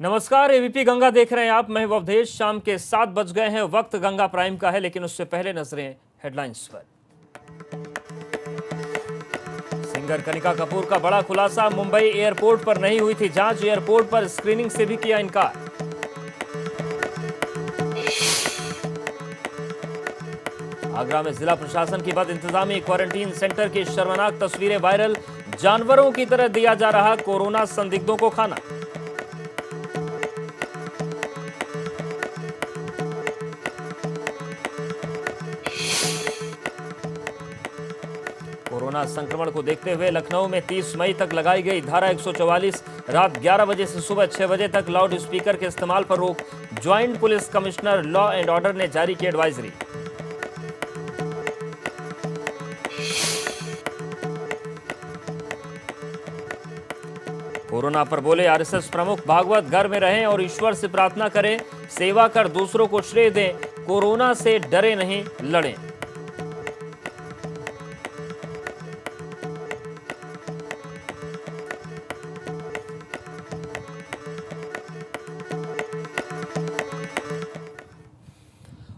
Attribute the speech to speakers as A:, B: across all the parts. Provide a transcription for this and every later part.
A: नमस्कार, एबीपी गंगा देख रहे हैं आप। मैं अवधेश। शाम के 7 बज गए हैं। वक्त गंगा प्राइम का है, लेकिन उससे पहले नजरें हेडलाइंस पर। सिंगर कनिका कपूर का बड़ा खुलासा। मुंबई एयरपोर्ट पर नहीं हुई थी जांच, एयरपोर्ट पर स्क्रीनिंग से भी किया इनकार। आगरा में जिला प्रशासन की बद इंतजामी, क्वारंटीन सेंटर की शर्मनाक तस्वीरें वायरल। जानवरों की तरह दिया जा रहा कोरोना संदिग्धों को खाना। कोरोना संक्रमण को देखते हुए लखनऊ में 30 मई तक लगाई गई धारा 144। रात 11 बजे से सुबह 6 बजे तक लाउड स्पीकर के इस्तेमाल पर रोक। Joint police commissioner law and order ने जारी की एडवाइजरी। कोरोना पर बोले आरएसएस प्रमुख, भागवत घर में रहें और ईश्वर से प्रार्थना करें, सेवा कर दूसरों को श्रेय दें, कोरोना से डरे नहीं लड़ें।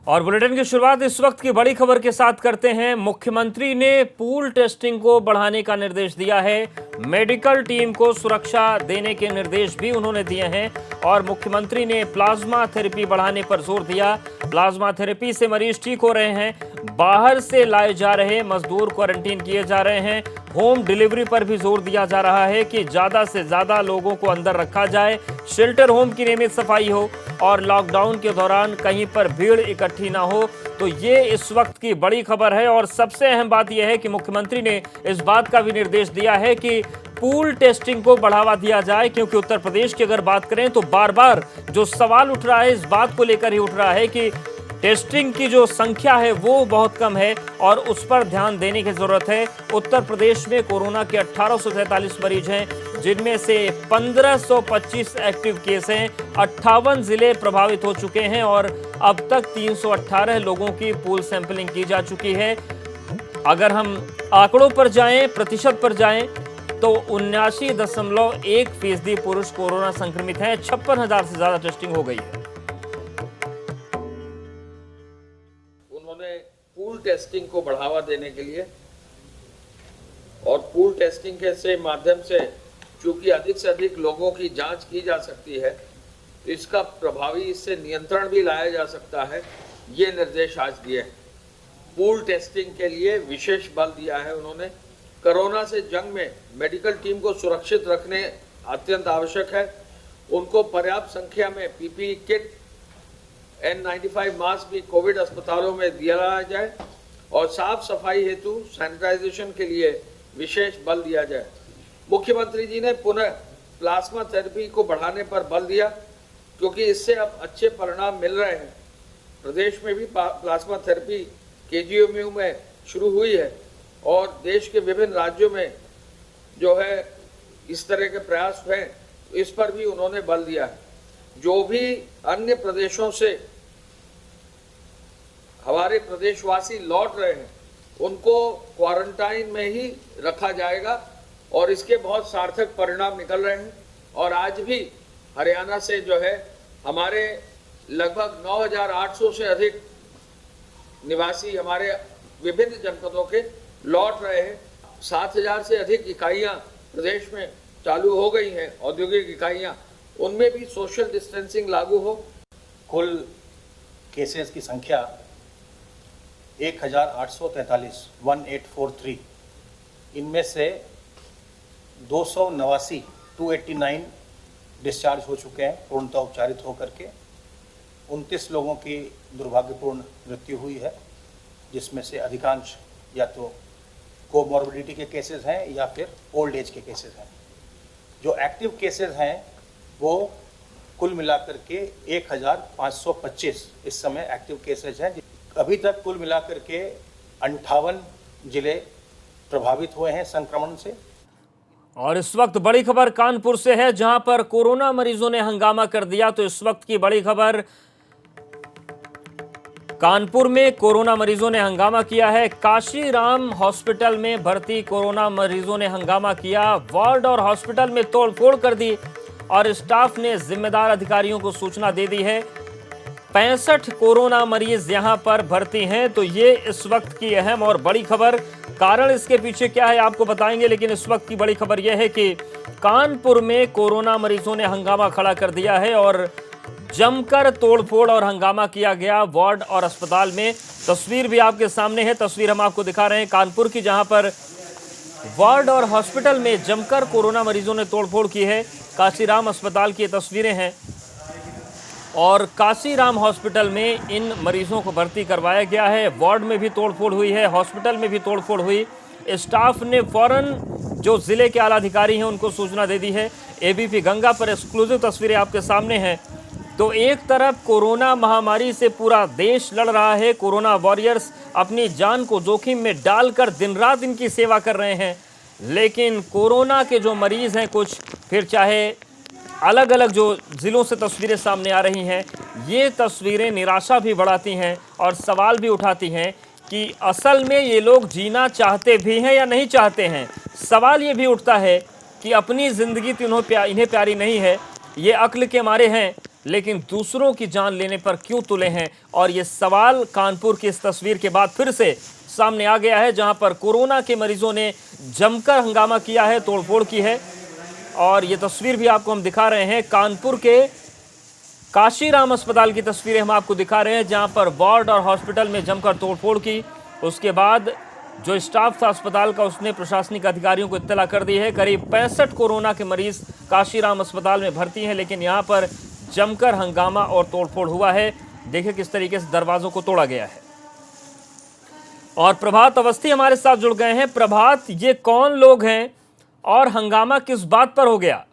A: और बुलेटिन की शुरुआत इस वक्त की बड़ी खबर के साथ करते हैं। मुख्यमंत्री ने पूल टेस्टिंग को बढ़ाने का निर्देश दिया है। मेडिकल टीम को सुरक्षा देने के निर्देश भी उन्होंने दिए हैं। और मुख्यमंत्री ने प्लाज्मा थेरेपी बढ़ाने पर जोर दिया। प्लाज्मा थेरेपी से मरीज ठीक हो रहे हैं, बाहर से लाए जा रहे मजदूर क्वारंटीन किए जा रहे हैं। होम डिलीवरी पर भी जोर दिया जा रहा है कि ज्यादा से ज्यादा लोगों को अंदर रखा जाए, शेल्टर होम की नियमित सफाई हो और लॉकडाउन के दौरान कहीं पर भीड़ इकट्ठी ना हो। तो ये इस वक्त की बड़ी खबर है। और सबसे अहम बात यह है कि मुख्यमंत्री ने इस बात का भी निर्देश दिया है कि पूल टेस्टिंग को बढ़ावा दिया जाए, क्योंकि उत्तर प्रदेश की अगर बात करें तो बार बार जो सवाल उठ रहा है इस बात को लेकर ही उठ रहा है कि टेस्टिंग की जो संख्या है वो बहुत कम है और उस पर ध्यान देने की जरूरत है। उत्तर प्रदेश में कोरोना के 1843 मरीज हैं, जिनमें से 1525 एक्टिव केस हैं। 58 जिले प्रभावित हो चुके हैं और अब तक 318 लोगों की पूल सैंपलिंग की जा चुकी है। अगर हम आंकड़ों पर जाएं, प्रतिशत पर जाएं, तो 79.1% पुरुष कोरोना संक्रमित हैं। 56,000 से ज्यादा टेस्टिंग हो गई है।
B: उन्होंने पूल टेस्टिंग को बढ़ावा देने के लिए और पूल टेस्टिंग के से माध्यम से चूंकि अधिक से अधिक लोगों की जांच की जा सकती है, तो इसका प्रभावी इससे नियंत्रण भी लाया जा सकता है। ये निर्देश आज दिए हैं। पूल टेस्टिंग के लिए विशेष बल दिया है उन्होंने। कोरोना से जंग में मेडिकल टीम को सुरक्षित रखने अत्यंत आवश्यक है। उनको पर्याप्त संख्या में पीपीई किट, N95 मास्क भी कोविड अस्पतालों में दिया जाए और साफ सफाई हेतु सैनिटाइजेशन के लिए विशेष बल दिया जाए। मुख्यमंत्री जी ने पुनः प्लाज्मा थेरेपी को बढ़ाने पर बल दिया, क्योंकि इससे अब अच्छे परिणाम मिल रहे हैं। प्रदेश में भी प्लाज्मा थेरेपी केजीएमयू में शुरू हुई है और देश के विभिन्न राज्यों में जो है इस तरह के प्रयास हैं, इस पर भी उन्होंने बल दिया है। जो भी अन्य प्रदेशों से हमारे प्रदेशवासी लौट रहे हैं, उनको क्वारंटाइन में ही रखा जाएगा और इसके बहुत सार्थक परिणाम निकल रहे हैं। और आज भी हरियाणा से जो है हमारे लगभग 9,800 से अधिक निवासी हमारे विभिन्न जनपदों के लौट रहे हैं। 7,000 से अधिक इकाइयां प्रदेश में चालू हो गई हैं, औद्योगिक इकाइयां, उनमें भी सोशल डिस्टेंसिंग लागू हो।
C: कुल केसेस की संख्या 1843 इनमें से 289 डिस्चार्ज हो चुके हैं, पूर्णतः उपचारित होकर के। 29 लोगों की दुर्भाग्यपूर्ण मृत्यु हुई है, जिसमें से अधिकांश या तो कोमॉर्बिडिटी के केसेस हैं या फिर ओल्ड एज के केसेस हैं। जो एक्टिव केसेस हैं वो कुल मिलाकर के 1525 इस समय एक्टिव केसेज हैं। अभी तक कुल मिलाकर के 58 जिले प्रभावित हुए हैं संक्रमण से।
A: और इस वक्त बड़ी खबर कानपुर से है, जहां पर कोरोना मरीजों ने हंगामा कर दिया। तो इस वक्त की बड़ी खबर, कानपुर में कोरोना मरीजों ने हंगामा किया है। काशीराम हॉस्पिटल में भर्ती कोरोना मरीजों ने हंगामा किया, वार्ड और हॉस्पिटल में तोड़फोड़ कर दी। और स्टाफ ने जिम्मेदार अधिकारियों को सूचना दे दी है। 65 कोरोना मरीज यहां पर भर्ती हैं। तो ये इस वक्त की अहम और बड़ी खबर। कारण इसके पीछे क्या है आपको बताएंगे, लेकिन इस वक्त की बड़ी खबर यह है कि कानपुर में कोरोना मरीजों ने हंगामा खड़ा कर दिया है और जमकर तोड़फोड़ और हंगामा किया गया वार्ड और अस्पताल में। तस्वीर भी आपके सामने है, तस्वीर हम आपको दिखा रहे हैं कानपुर की, जहां पर वार्ड और हॉस्पिटल में जमकर कोरोना मरीजों ने तोड़फोड़ की है। काशीराम अस्पताल की तस्वीरें हैं और काशीराम हॉस्पिटल में इन मरीजों को भर्ती करवाया गया है। वार्ड में भी तोड़फोड़ हुई है, हॉस्पिटल में भी तोड़फोड़ हुई। स्टाफ ने फौरन जो जिले के आला अधिकारी हैं उनको सूचना दे दी है। एबीपी गंगा पर एक्सक्लूसिव तस्वीरें आपके सामने हैं। तो एक तरफ कोरोना महामारी से पूरा देश लड़ रहा है, कोरोना वॉरियर्स अपनी जान को जोखिम में डालकर दिन रात इनकी सेवा कर रहे हैं, लेकिन कोरोना के जो मरीज हैं कुछ, फिर चाहे अलग अलग जो ज़िलों से तस्वीरें सामने आ रही हैं, ये तस्वीरें निराशा भी बढ़ाती हैं और सवाल भी उठाती हैं कि असल में ये लोग जीना चाहते भी हैं या नहीं चाहते हैं। सवाल ये भी उठता है कि अपनी ज़िंदगी तो इन्हें प्यारी नहीं है, ये अक्ल के मारे हैं, लेकिन दूसरों की जान लेने पर क्यों तुले हैं। और ये सवाल कानपुर की इस तस्वीर के बाद फिर से सामने आ गया है, जहां पर कोरोना के मरीजों ने जमकर हंगामा किया है, तोड़फोड़ की है। और ये तस्वीर भी आपको हम दिखा रहे हैं, कानपुर के काशीराम अस्पताल की तस्वीरें हम आपको दिखा रहे हैं, जहां पर वार्ड और हॉस्पिटल में जमकर तोड़फोड़ की। उसके बाद जो स्टाफ था अस्पताल का, उसने प्रशासनिक अधिकारियों को इत्तला कर दी है। करीब 65 कोरोना के मरीज काशीराम अस्पताल में भर्ती हैं, लेकिन यहाँ पर जमकर हंगामा और तोड़फोड़ हुआ है। देखिए किस तरीके से दरवाजों को तोड़ा गया है। और प्रभात अवस्थी हमारे साथ जुड़ गए हैं। प्रभात, ये कौन लोग हैं और हंगामा किस बात पर हो गया?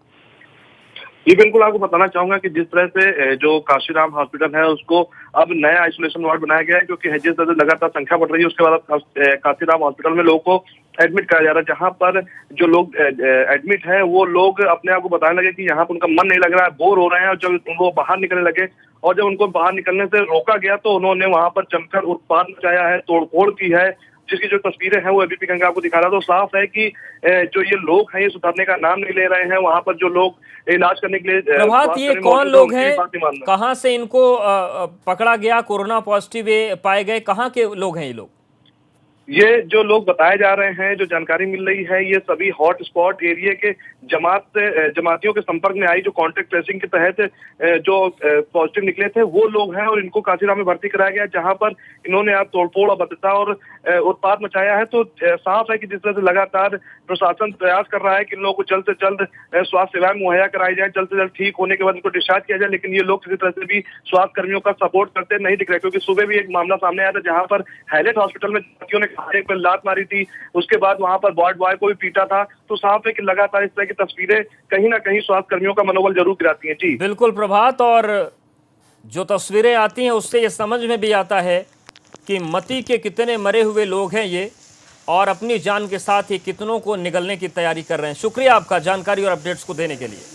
D: जी बिल्कुल, आपको बताना चाहूंगा कि जिस तरह से जो काशीराम हॉस्पिटल है उसको अब नया आइसोलेशन वार्ड बनाया गया है, क्योंकि जिस तरह से लगातार संख्या बढ़ रही है, उसके बाद काशीराम हॉस्पिटल में लोगों को एडमिट कराया जा रहा है, जहां पर जो लोग एडमिट हैं वो लोग अपने आप को बताने लगे कि यहाँ पर उनका मन नहीं लग रहा है, बोर हो रहे हैं। और जब वो बाहर निकलने लगे और जब उनको बाहर निकलने से रोका गया तो उन्होंने वहां पर जमकर उत्पात मचाया है, तोड़फोड़ की है, जिसकी जो तस्वीरें हैं वो एबीपी गंगा आपको दिखा रहा। तो साफ है कि जो ये लोग हैं ये सुधरने का नाम नहीं ले रहे हैं। वहां पर जो लोग इलाज करने के लिए
A: प्रभात, ये कौन लोग हैं, कहां से इनको पकड़ा गया, कोरोना पॉजिटिव पाए गए, कहां के लोग हैं ये लोग?
D: ये जो लोग बताए जा रहे हैं, जो जानकारी मिल रही है, ये सभी हॉट स्पॉट एरिया के जमातियों के संपर्क में आई, जो कॉन्टेक्ट ट्रेसिंग के तहत जो पॉजिटिव निकले थे वो लोग हैं। और इनको काशीराम में भर्ती कराया गया, जहां पर इन्होंने आप तोड़फोड़, अभद्रता और उत्पात मचाया है। तो साफ है कि जिस तरह से लगातार प्रशासन प्रयास कर रहा है कि इन लोगों को जल्द से जल्द स्वास्थ्य सेवाएं मुहैया कराई जाए, जल्द से जल्द ठीक होने के बाद इनको डिस्चार्ज किया जाए, लेकिन ये लोग किसी तरह से भी स्वास्थ्य कर्मियों का सपोर्ट करते नहीं दिख रहे। क्योंकि सुबह भी एक मामला सामने आया था, जहां पर हैलेट हॉस्पिटल में ने एक पर लात मारी थी, उसके बाद वहां पर वार्ड बॉय को भी पीटा था। तो साफ है कि लगातार इस तरह की तस्वीरें कहीं ना कहीं स्वास्थ्य कर्मियों का मनोबल जरूर गिराती हैं। जी
A: बिल्कुल प्रभात, और जो तस्वीरें आती हैं उससे ये समझ में भी आता है कि मती के कितने मरे हुए लोग हैं ये, और अपनी जान के साथ ही कितनों को निगलने की तैयारी कर रहे हैं। शुक्रिया आपका जानकारी और अपडेट्स को देने के लिए।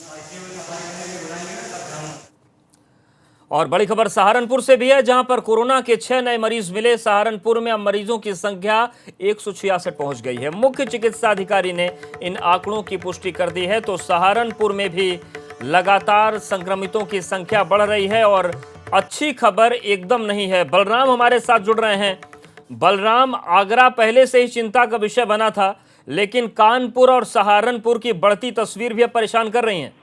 A: और बड़ी खबर सहारनपुर से भी है, जहां पर कोरोना के 6 नए मरीज मिले। सहारनपुर में अब मरीजों की संख्या 166 पहुंच गई है। मुख्य चिकित्सा अधिकारी ने इन आंकड़ों की पुष्टि कर दी है। तो सहारनपुर में भी लगातार संक्रमितों की संख्या बढ़ रही है और अच्छी खबर एकदम नहीं है। बलराम हमारे साथ जुड़ रहे हैं। बलराम, आगरा पहले से ही चिंता का विषय बना था, लेकिन कानपुर और सहारनपुर की बढ़ती तस्वीर भी अब परेशान कर रही है।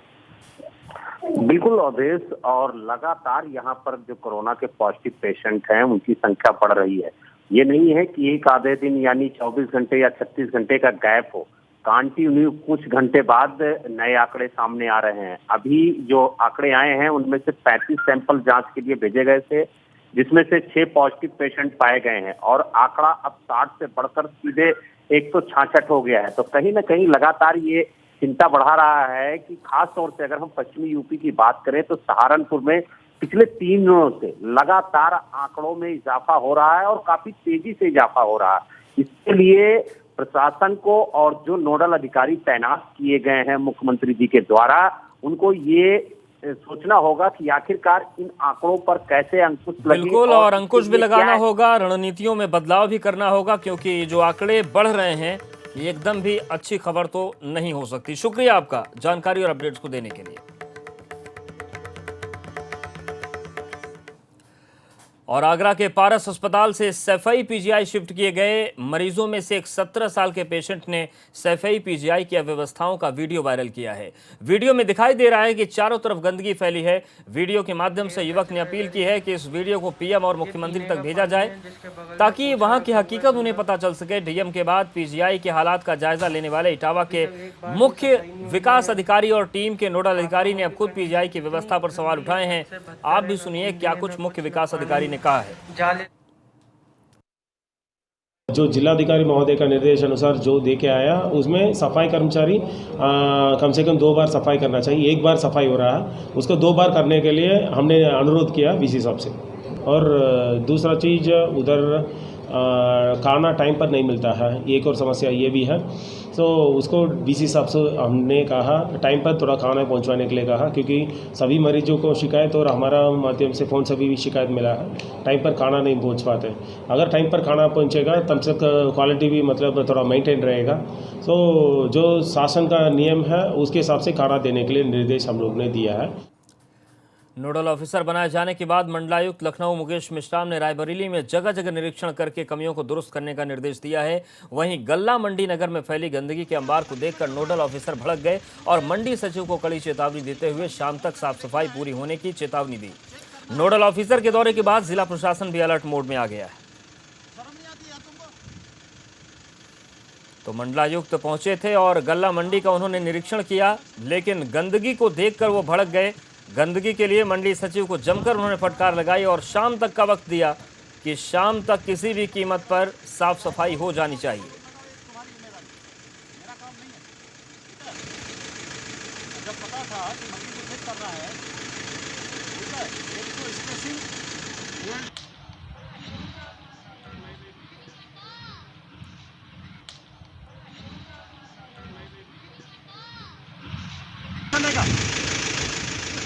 E: बिल्कुल अवधेश, और लगातार यहाँ पर जो कोरोना के पॉजिटिव पेशेंट हैं उनकी संख्या बढ़ रही है। ये नहीं है कि एक आधे दिन यानी 24 घंटे या 36 घंटे का गैप हो, कंटिन्यू कुछ घंटे बाद नए आंकड़े सामने आ रहे हैं। अभी जो आंकड़े आए हैं उनमें से 35 सैंपल जांच के लिए भेजे गए थे, जिसमें से 6 पॉजिटिव पेशेंट पाए गए हैं और आंकड़ा अब 60 से बढ़कर सीधे 166 हो गया है। तो कहीं ना कहीं लगातार ये चिंता बढ़ा रहा है कि खास तौर से अगर हम पश्चिमी यूपी की बात करें तो सहारनपुर में पिछले 3 दिनों से लगातार आंकड़ों में इजाफा हो रहा है और काफी तेजी से इजाफा हो रहा है। इसके लिए प्रशासन को और जो नोडल अधिकारी तैनात किए गए हैं मुख्यमंत्री जी के द्वारा, उनको ये सोचना होगा कि आखिरकार इन आंकड़ों पर कैसे अंकुश लगे।
A: बिल्कुल, और अंकुश भी लगाना होगा, रणनीतियों में बदलाव भी करना होगा, क्योंकि जो आंकड़े बढ़ रहे हैं ये एकदम भी अच्छी खबर तो नहीं हो सकती। शुक्रिया आपका जानकारी और अपडेट्स को देने के लिए। और आगरा के पारस अस्पताल से सैफई पीजीआई शिफ्ट किए गए मरीजों में से एक 17 साल के पेशेंट ने सैफई पीजीआई की अव्यवस्थाओं का वीडियो वायरल किया है। वीडियो में दिखाई दे रहा है कि चारों तरफ गंदगी फैली है। वीडियो के माध्यम से युवक ने अपील की है कि इस वीडियो को पीएम और मुख्यमंत्री तक भेजा जाए ताकि वहां की हकीकत उन्हें पता चल सके। डीएम के बाद पीजीआई के हालात का जायजा लेने वाले इटावा के मुख्य विकास अधिकारी और टीम के नोडल अधिकारी ने अब खुद पीजीआई की व्यवस्था पर सवाल उठाए हैं। आप भी सुनिए क्या कुछ मुख्य विकास अधिकारी ने कहा है।
F: जो जिलाधिकारी महोदय का निर्देश अनुसार जो दे के आया उसमें सफाई कर्मचारी कम से कम 2 बार सफाई करना चाहिए। 1 बार सफाई हो रहा है, उसको 2 बार करने के लिए हमने अनुरोध किया वीसी साहब से। और दूसरा चीज़ उधर खाना टाइम पर नहीं मिलता है, एक और समस्या ये भी है। तो उसको वीसी साहब से हमने कहा टाइम पर थोड़ा खाना पहुंचवाने के लिए कहा, क्योंकि सभी मरीजों को शिकायत और हमारा माध्यम से फ़ोन से भी शिकायत मिला है टाइम पर खाना नहीं पहुंच पाते। अगर टाइम पर खाना पहुंचेगा तब तक क्वालिटी भी मतलब थोड़ा मेंटेन रहेगा। तो जो शासन का नियम है उसके हिसाब से खाना देने के लिए निर्देश हम लोग ने दिया है।
A: नोडल ऑफिसर बनाए जाने के बाद मंडलायुक्त लखनऊ मुकेश मिश्राम ने रायबरेली में जगह जगह निरीक्षण करके कमियों को दुरुस्त करने का निर्देश दिया है। वहीं गल्ला मंडी नगर में फैली गंदगी के अंबार को देखकर नोडल ऑफिसर भड़क गए और मंडी सचिव को कड़ी चेतावनी देते हुए शाम तक साफ सफाई पूरी होने की चेतावनी दी। नोडल ऑफिसर के दौरे के बाद जिला प्रशासन भी अलर्ट मोड में आ गया है। तो मंडलायुक्त पहुंचे थे और गल्ला मंडी का उन्होंने निरीक्षण किया, लेकिन गंदगी को देखकर वो भड़क गए। गंदगी के लिए मंडी सचिव को जमकर उन्होंने फटकार लगाई और शाम तक का वक्त दिया कि शाम तक किसी भी कीमत पर साफ सफाई हो जानी चाहिए।
G: जब पता था कि मंडी को चेक करना है, ठीक है, एक तो स्पेसिंग का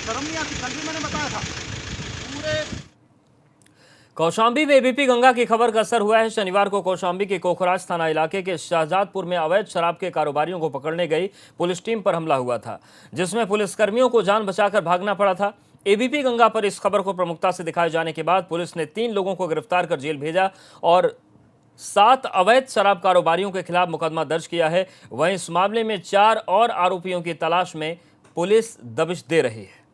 G: शर्म नहीं आती। कल भी मैंने बताया था पूरे
A: कौशाम्बी में एबीपी गंगा की खबर का असर हुआ है। शनिवार को कौशाम्बी के कोखराज थाना इलाके के शाहजादपुर में अवैध शराब के कारोबारियों को पकड़ने गई पुलिस टीम पर हमला हुआ था, जिसमें पुलिसकर्मियों को जान बचाकर भागना पड़ा था। एबीपी गंगा पर इस खबर को प्रमुखता से दिखाए जाने के बाद पुलिस ने 3 लोगों को गिरफ्तार कर जेल भेजा और 7 अवैध शराब कारोबारियों के खिलाफ मुकदमा दर्ज किया है। वहीं इस मामले में 4 और आरोपियों की तलाश में पुलिस दबिश दे रही है।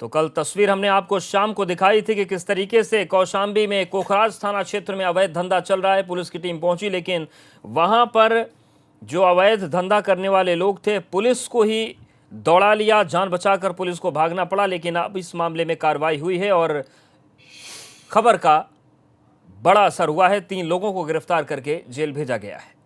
A: तो कल तस्वीर हमने आपको शाम को दिखाई थी कि किस तरीके से कौशाम्बी में कोखराज थाना क्षेत्र में अवैध धंधा चल रहा है। पुलिस की टीम पहुंची, लेकिन वहां पर जो अवैध धंधा करने वाले लोग थे पुलिस को ही दौड़ा लिया, जान बचाकर पुलिस को भागना पड़ा। लेकिन अब इस मामले में कार्रवाई हुई है और खबर का बड़ा असर हुआ है। 3 लोगों को गिरफ्तार करके जेल भेजा गया है।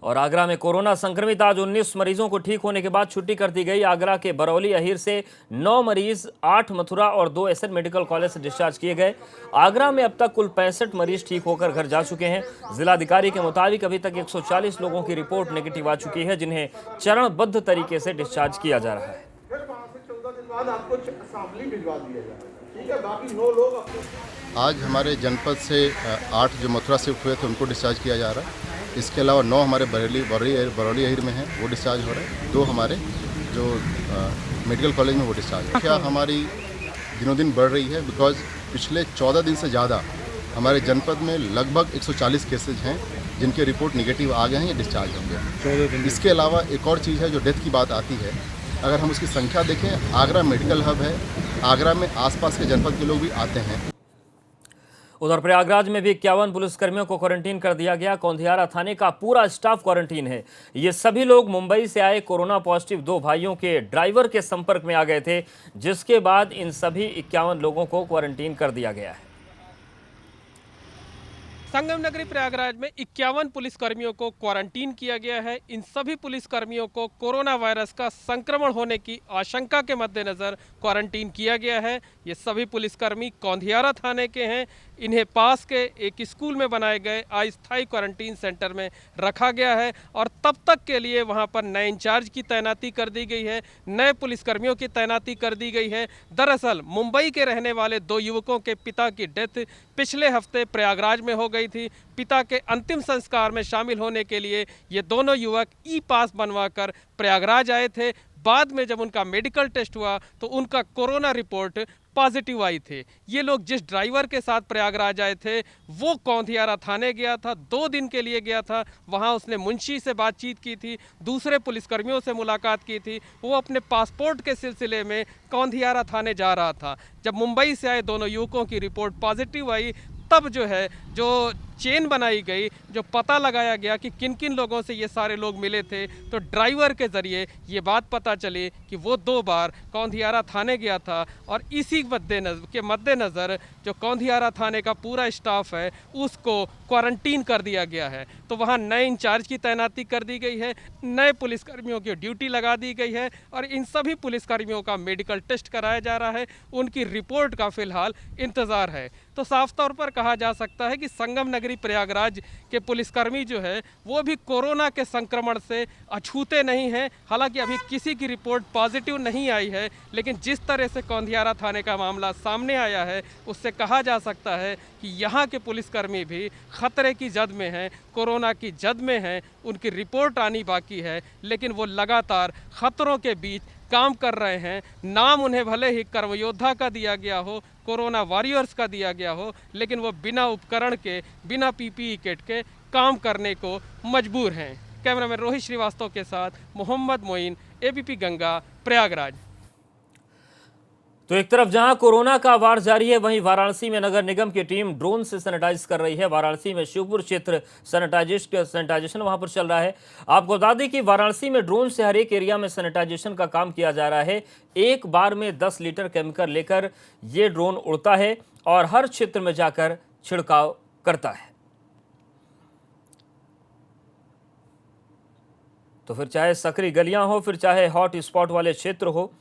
A: और आगरा में कोरोना संक्रमित आज 19 मरीजों को ठीक होने के बाद छुट्टी कर दी गई। आगरा के बरौली अहीर से 9 मरीज, 8 मथुरा और 2 एसएन मेडिकल कॉलेज से डिस्चार्ज किए गए। आगरा में अब तक कुल 65 मरीज ठीक होकर घर जा चुके हैं। जिलाधिकारी के मुताबिक अभी तक 140 लोगों की रिपोर्ट नेगेटिव आ चुकी है, जिन्हें चरणबद्ध तरीके से डिस्चार्ज किया जा रहा है।
H: आज हमारे जनपद से 8 जो मथुरा शिफ्ट हुए थे उनको डिस्चार्ज किया जा रहा है। इसके अलावा 9 हमारे बरौली अहीर में हैं, वो डिस्चार्ज हो रहे हैं। 2 हमारे जो मेडिकल कॉलेज में वो डिस्चार्ज है। क्या हमारी दिनों दिन बढ़ रही है, बिकॉज पिछले 14 दिन से ज़्यादा हमारे जनपद में लगभग 140 केसेज हैं जिनके रिपोर्ट निगेटिव आ गए हैं या डिस्चार्ज हो गए। इसके अलावा एक और चीज़ है जो डेथ की बात आती है, अगर हम उसकी संख्या देखें, आगरा मेडिकल हब है, आगरा में आसपास के जनपद के लोग भी आते हैं।
A: उधर प्रयागराज में भी 51 पुलिसकर्मियों को क्वारंटीन कर दिया गया। कौंधियारा थाने का पूरा स्टाफ क्वारंटीन है। ये सभी लोग मुंबई से आए कोरोना पॉजिटिव 2 भाइयों के ड्राइवर के संपर्क में आ गए थे, जिसके बाद इन सभी 51 लोगों को क्वारंटीन कर दिया गया है।
I: संगम नगरी प्रयागराज में 51 पुलिसकर्मियों को क्वारंटीन किया गया है। इन सभी पुलिसकर्मियों को कोरोना वायरस का संक्रमण होने की आशंका के मद्देनजर क्वारंटीन किया गया है। ये सभी पुलिसकर्मी कौंधियारा थाने के हैं। इन्हें पास के एक स्कूल में बनाए गए अस्थायी क्वारंटीन सेंटर में रखा गया है और तब तक के लिए वहां पर नए इंचार्ज की तैनाती कर दी गई है, नए पुलिसकर्मियों की तैनाती कर दी गई है। दरअसल मुंबई के रहने वाले 2 युवकों के पिता की डेथ पिछले हफ्ते प्रयागराज में हो गई थी। पिता के अंतिम संस्कार में शामिल होने के लिए ये दोनों युवक ई पास बनवाकर प्रयागराज आए थे। बाद में जब उनका मेडिकल टेस्ट हुआ तो उनका कोरोना रिपोर्ट पॉजिटिव आई थी। ये लोग जिस ड्राइवर के साथ प्रयागराज आए थे वो कौंधियारा थाने गया था, 2 दिन के लिए गया था। वहाँ उसने मुंशी से बातचीत की थी, दूसरे पुलिसकर्मियों से मुलाकात की थी। वो अपने पासपोर्ट के सिलसिले में कौंधियारा थाने जा रहा था। जब मुंबई से आए दोनों युवकों की रिपोर्ट पॉजिटिव आई तब जो चेन बनाई गई, जो पता लगाया गया कि किन किन लोगों से ये सारे लोग मिले थे, तो ड्राइवर के ज़रिए ये बात पता चली कि वो 2 बार कौंधियारा थाने गया था और इसी के मद्देनज़र जो कौंधियारा थाने का पूरा स्टाफ है उसको क्वारंटीन कर दिया गया है। तो वहाँ नए इंचार्ज की तैनाती कर दी गई है, नए पुलिसकर्मियों की ड्यूटी लगा दी गई है और इन सभी पुलिसकर्मियों का मेडिकल टेस्ट कराया जा रहा है। उनकी रिपोर्ट का फिलहाल इंतज़ार है। तो साफ तौर पर कहा जा सकता है कि संगम नगरी प्रयागराज के पुलिसकर्मी जो है वो भी कोरोना के संक्रमण से अछूते नहीं हैं। हालांकि अभी किसी की रिपोर्ट पॉजिटिव नहीं आई है, लेकिन जिस तरह से कौंधियारा थाने का मामला सामने आया है उससे कहा जा सकता है कि यहाँ के पुलिसकर्मी भी खतरे की जद में हैं, कोरोना की जद में हैं। उनकी रिपोर्ट आनी बाकी है, लेकिन वो लगातार खतरों के बीच काम कर रहे हैं। नाम उन्हें भले ही कर्मयोद्धा का दिया गया हो, कोरोना वॉरियर्स का दिया गया हो, लेकिन वो बिना उपकरण के, बिना पीपीई किट के काम करने को मजबूर हैं। कैमरामैन रोहित श्रीवास्तव के साथ मोहम्मद मोइन, एबीपी गंगा, प्रयागराज।
A: तो एक तरफ जहां कोरोना का वार जारी है, वहीं वाराणसी में नगर निगम की टीम ड्रोन से सैनिटाइज कर रही है। वाराणसी में शिवपुर क्षेत्र सैनिटाइजेशन वहां पर चल रहा है। आपको बता दें कि वाराणसी में ड्रोन से हर एक एरिया में सैनिटाइजेशन का काम किया जा रहा है। एक बार में 10 लीटर केमिकल लेकर ये ड्रोन उड़ता है और हर क्षेत्र में जाकर छिड़काव करता है। तो फिर चाहे सकरी गलियां हो, फिर चाहे हॉट स्पॉट वाले क्षेत्र हो,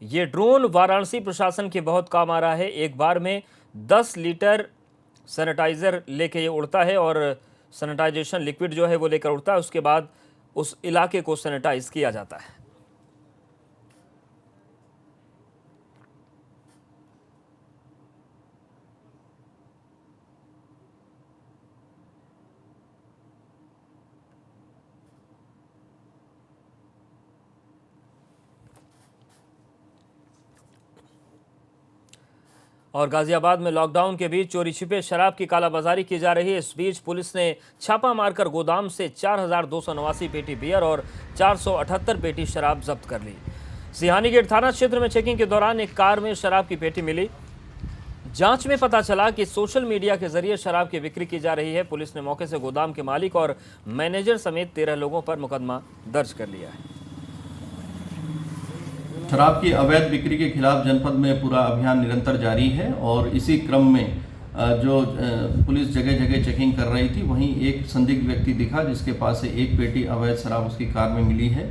A: ये ड्रोन वाराणसी प्रशासन के बहुत काम आ रहा है। एक बार में 10 लीटर सैनिटाइजर लेके ये उड़ता है और सैनिटाइजेशन लिक्विड जो है वो लेकर उड़ता है। उसके बाद उस इलाके को सैनिटाइज किया जाता है। और गाजियाबाद में लॉकडाउन के बीच चोरी छिपे शराब की कालाबाजारी की जा रही है। इस बीच पुलिस ने छापा मारकर गोदाम से 4289 पेटी बियर और 478 पेटी शराब जब्त कर ली। सिहानी गेट थाना क्षेत्र में चेकिंग के दौरान एक कार में शराब की पेटी मिली। जांच में पता चला कि सोशल मीडिया के जरिए शराब की बिक्री की जा रही है। पुलिस ने मौके से गोदाम के मालिक और मैनेजर समेत 13 लोगों पर मुकदमा दर्ज कर लिया है।
J: शराब की अवैध बिक्री के खिलाफ जनपद में पूरा अभियान निरंतर जारी है और इसी क्रम में जो पुलिस जगह जगह चेकिंग कर रही थी, वहीं एक संदिग्ध व्यक्ति दिखा जिसके पास से 1 पेटी अवैध शराब उसकी कार में मिली है।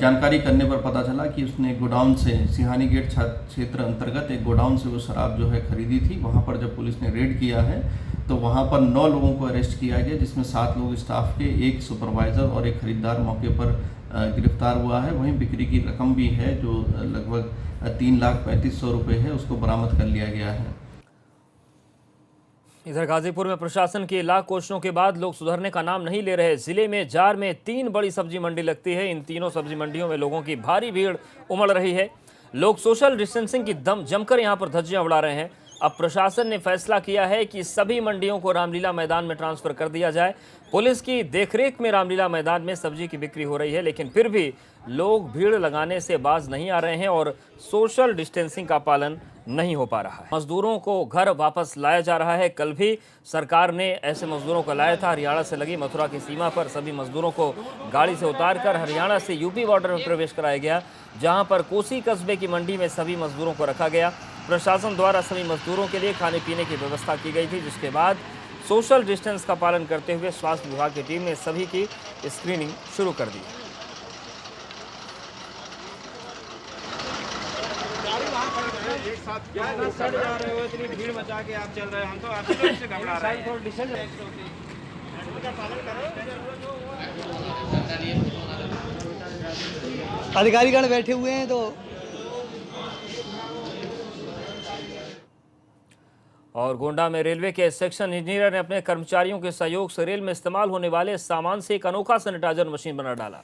J: जानकारी करने पर पता चला कि उसने गोडाउन से, सिहानी गेट क्षेत्र अंतर्गत एक गोडाउन से वो शराब जो है खरीदी थी। वहाँ पर जब पुलिस ने रेड किया है तो वहाँ पर 9 लोगों को अरेस्ट किया गया, जिसमें 7 लोग स्टाफ के, 1 सुपरवाइजर और 1 खरीदार मौके पर गिरफ्तार हुआ है। वहीं बिक्री की रकम भी है जो लगभग 3,35,000 रुपये है, उसको बरामद कर लिया गया है।
A: इधर गाजीपुर में प्रशासन की लाख कोशिशों के बाद लोग सुधरने का नाम नहीं ले रहे। जिले में जार में 3 बड़ी सब्जी मंडी लगती है। इन तीनों सब्जी मंडियों में लोगों की भारी भीड़ उमड़ रही है। लोग सोशल डिस्टेंसिंग की जमकर यहां पर धज्जियां उड़ा रहे हैं। अब प्रशासन ने फैसला किया है कि सभी मंडियों को रामलीला मैदान में ट्रांसफर कर दिया जाए। पुलिस की देखरेख में रामलीला मैदान में सब्जी की बिक्री हो रही है, लेकिन फिर भी लोग भीड़ लगाने से बाज नहीं आ रहे हैं और सोशल डिस्टेंसिंग का पालन नहीं हो पा रहा है। मजदूरों को घर वापस लाया जा रहा है। कल भी सरकार ने ऐसे मजदूरों को लाया था। हरियाणा से लगी मथुरा की सीमा पर सभी मजदूरों को गाड़ी से उतारकर हरियाणा से यूपी बॉर्डर में प्रवेश कराया गया, जहां पर कोसी कस्बे की मंडी में सभी मजदूरों को रखा गया। प्रशासन द्वारा सभी मजदूरों के लिए खाने पीने की व्यवस्था की गई थी, जिसके बाद सोशल डिस्टेंस का पालन करते हुए स्वास्थ्य विभाग की टीम ने सभी की स्क्रीनिंग शुरू कर दी।
G: गाड़ी वहाँ खड़ी है। एक साथ क्या सड़ जा रहे हो, इतनी भीड़ मचा के आप चल रहे हैं, हम तो आप ही से घबरा रहे हैं।
K: अधिकारीगण बैठे हुए हैं तो
A: और गोंडा में रेलवे के सेक्शन इंजीनियर ने अपने कर्मचारियों के सहयोग से रेल में इस्तेमाल होने वाले सामान से एक अनोखा सैनिटाइजर मशीन बना डाला।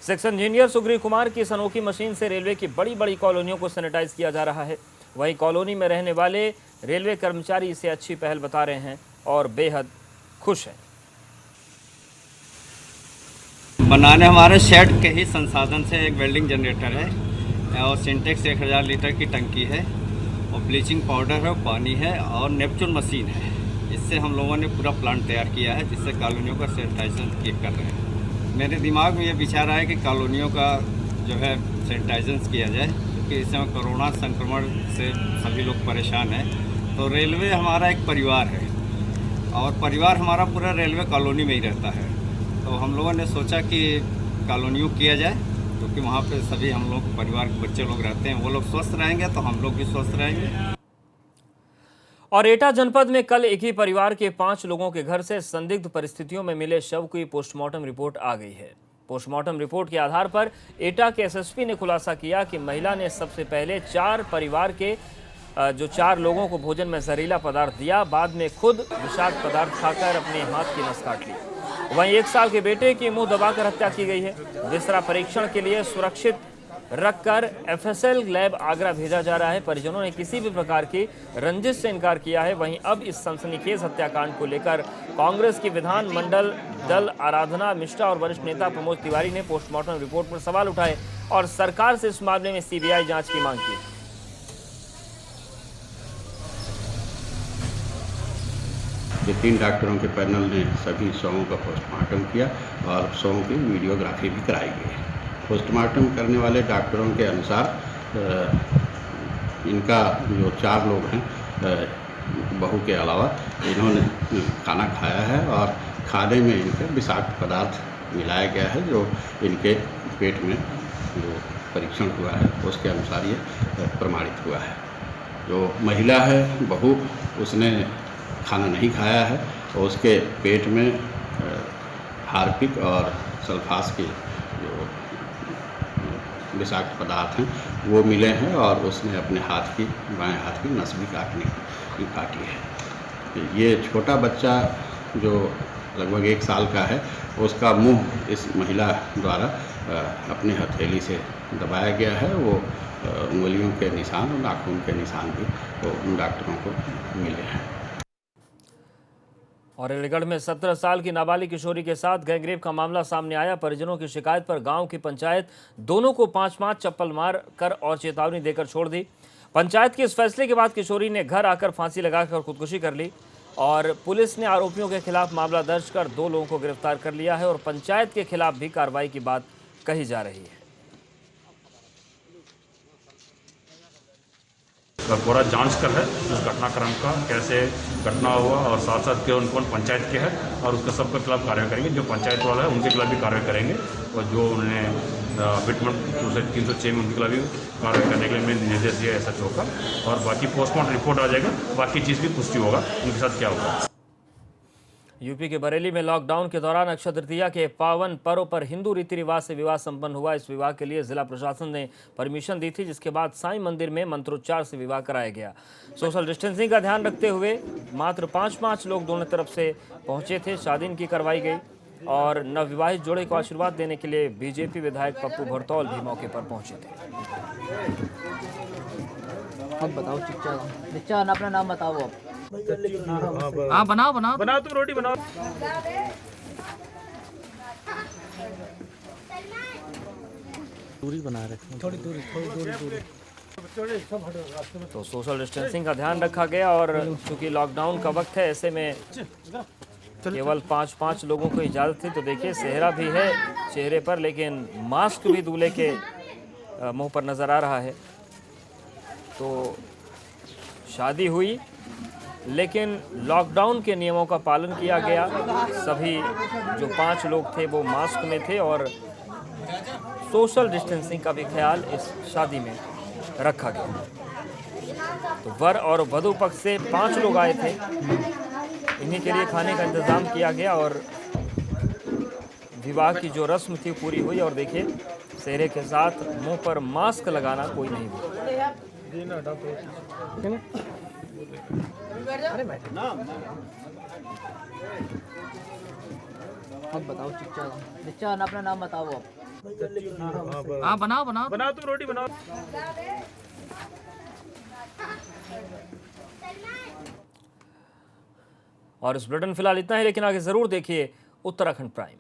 A: सेक्शन इंजीनियर सुग्रीव कुमार की इस अनोखी मशीन से रेलवे की बड़ी बड़ी कॉलोनियों को सैनिटाइज किया जा रहा है। वहीं कॉलोनी में रहने वाले रेलवे कर्मचारी इसे अच्छी पहल बता रहे हैं और बेहद खुश हैं।
L: बनाने हमारे शेड के ही संसाधन से एक वेल्डिंग जनरेटर है और सिंटेक्स 1000 लीटर की टंकी है और ब्लीचिंग पाउडर है, पानी है और नेपचून मशीन है। इससे हम लोगों ने पूरा प्लांट तैयार किया है जिससे कॉलोनियों का सैनिटाइजेशन कर रहे हैं। मेरे दिमाग में ये विचार आया कि कॉलोनियों का जो है सैनिटाइजेशन किया जाए क्योंकि इस समय कोरोना संक्रमण से सभी लोग परेशान हैं। तो रेलवे हमारा एक परिवार है और परिवार हमारा पूरा रेलवे कॉलोनी में ही रहता है। तो हम लोगों ने सोचा कि कॉलोनियों किया जाए क्योंकि वहाँ पे सभी हम लोग परिवार के बच्चे लोग रहते हैं, वो लोग स्वस्थ रहेंगे तो हम लोग भी स्वस्थ रहेंगे।
A: और एटा जनपद में कल एक ही परिवार के 5 लोगों के घर से संदिग्ध परिस्थितियों में मिले शव की पोस्टमार्टम रिपोर्ट आ गई है। पोस्टमार्टम रिपोर्ट के आधार पर एटा के एसएसपी ने खुलासा किया कि महिला ने सबसे पहले 4 परिवार के जो 4 लोगों को भोजन में जहरीला पदार्थ दिया, बाद में खुद विषाक्त पदार्थ खाकर अपने हाथ की नस काट ली। वहीं 1 साल के बेटे की मुंह दबाकर हत्या की गई है। दूसरा परीक्षण के लिए सुरक्षित रखकर एफएसएल लैब आगरा भेजा जा रहा है। परिजनों ने किसी भी प्रकार की रंजिश से इनकार किया है। वहीं अब इस सनसनीखेज हत्याकांड को लेकर कांग्रेस की विधानमंडल दल आराधना मिश्रा और वरिष्ठ नेता प्रमोद तिवारी ने पोस्टमार्टम रिपोर्ट पर सवाल उठाए और सरकार से इस मामले में सीबीआई जांच की मांग की।
M: ये 3 डॉक्टरों के पैनल ने सभी शवों का पोस्टमार्टम किया और शवों की वीडियोग्राफी भी कराई गई। पोस्टमार्टम करने वाले डॉक्टरों के अनुसार इनका जो 4 लोग हैं, बहू के अलावा, इन्होंने खाना खाया है और खाने में इनके विषाक्त पदार्थ मिलाया गया है जो इनके पेट में जो परीक्षण हुआ है उसके अनुसार ये प्रमाणित हुआ है। जो महिला है बहू, उसने खाना नहीं खाया है और उसके पेट में हार्पिक और सल्फास के जो विषाक्त पदार्थ हैं वो मिले हैं और उसने अपने बाएं हाथ की नस भी काटी है। ये छोटा बच्चा जो लगभग 1 साल का है उसका मुंह इस महिला द्वारा अपने हथेली से दबाया गया है। वो उंगलियों के निशान और नाखून के निशान भी उन डॉक्टरों को मिले हैं।
A: और अलीगढ़ में 17 साल की नाबालिग किशोरी के साथ गैंगरेप का मामला सामने आया। परिजनों की शिकायत पर गांव की पंचायत दोनों को 5-5 चप्पल मार कर और चेतावनी देकर छोड़ दी। पंचायत के इस फैसले के बाद किशोरी ने घर आकर फांसी लगाकर खुदकुशी कर ली और पुलिस ने आरोपियों के खिलाफ मामला दर्ज कर 2 लोगों को गिरफ्तार कर लिया है और पंचायत के खिलाफ भी कार्रवाई की बात कही जा रही है।
N: पूरा जांच कर है उस घटनाक्रम का, कैसे घटना हुआ और साथ साथ कौन कौन पंचायत के है और उसके सबके खिलाफ कार्रवाई करेंगे। जो पंचायत वाला है उनके खिलाफ भी कार्रवाई करेंगे और जो उन्होंने बिटमेंट 306 में उनके खिलाफ भी कार्रवाई करने के लिए मैंने निर्देश दिया SHO का। और बाकी पोस्टमार्टम रिपोर्ट आ जाएगा, बाकी चीज़ भी पुष्टि होगा उनके साथ क्या होगा।
A: यूपी के बरेली में लॉकडाउन के दौरान अक्षय तृतीया के पावन पर्व पर हिंदू रीति रिवाज से विवाह संपन्न हुआ। इस विवाह के लिए जिला प्रशासन ने परमिशन दी थी, जिसके बाद साईं मंदिर में मंत्रोच्चार से विवाह कराया गया। सोशल डिस्टेंसिंग का ध्यान रखते हुए मात्र 5-5 लोग दोनों तरफ से पहुंचे थे। शादी इनकी करवाई गई और नवविवाहित जोड़े को आशीर्वाद देने के लिए बीजेपी विधायक पप्पू भरतौल भी मौके पर पहुंचे थे।
O: बताओ चिच्चा अपना नाम बताओ आप।
G: हाँ बनाओ तुम रोटी बनाओ।
O: दूरी बना रहे, थोड़ी दूरी।
A: तो सोशल डिस्टेंसिंग का ध्यान रखा गया और चूंकि लॉकडाउन का वक्त है ऐसे में केवल 5-5 लोगों को इजाज़त थी। तो देखिए सेहरा भी है चेहरे पर, लेकिन मास्क भी दूल्हे के मुंह पर नज़र आ रहा है। तो शादी हुई लेकिन लॉकडाउन के नियमों का पालन किया गया। सभी जो 5 लोग थे वो मास्क में थे और सोशल डिस्टेंसिंग का भी ख्याल इस शादी में रखा गया। तो वर और वधू पक्ष से 5 लोग आए थे, इन्हीं के लिए खाने का इंतजाम किया गया और विवाह की जो रस्म थी पूरी हुई। और देखिए सेहरे के साथ मुंह पर मास्क लगाना कोई नहीं भूला।
O: अब बताओ चचा अपना नाम बताओ आप। हाँ बनाओ तुम रोटी बनाओ।
A: और इस बुलेटिन फिलहाल इतना ही, लेकिन आगे जरूर देखिए उत्तराखंड प्राइम।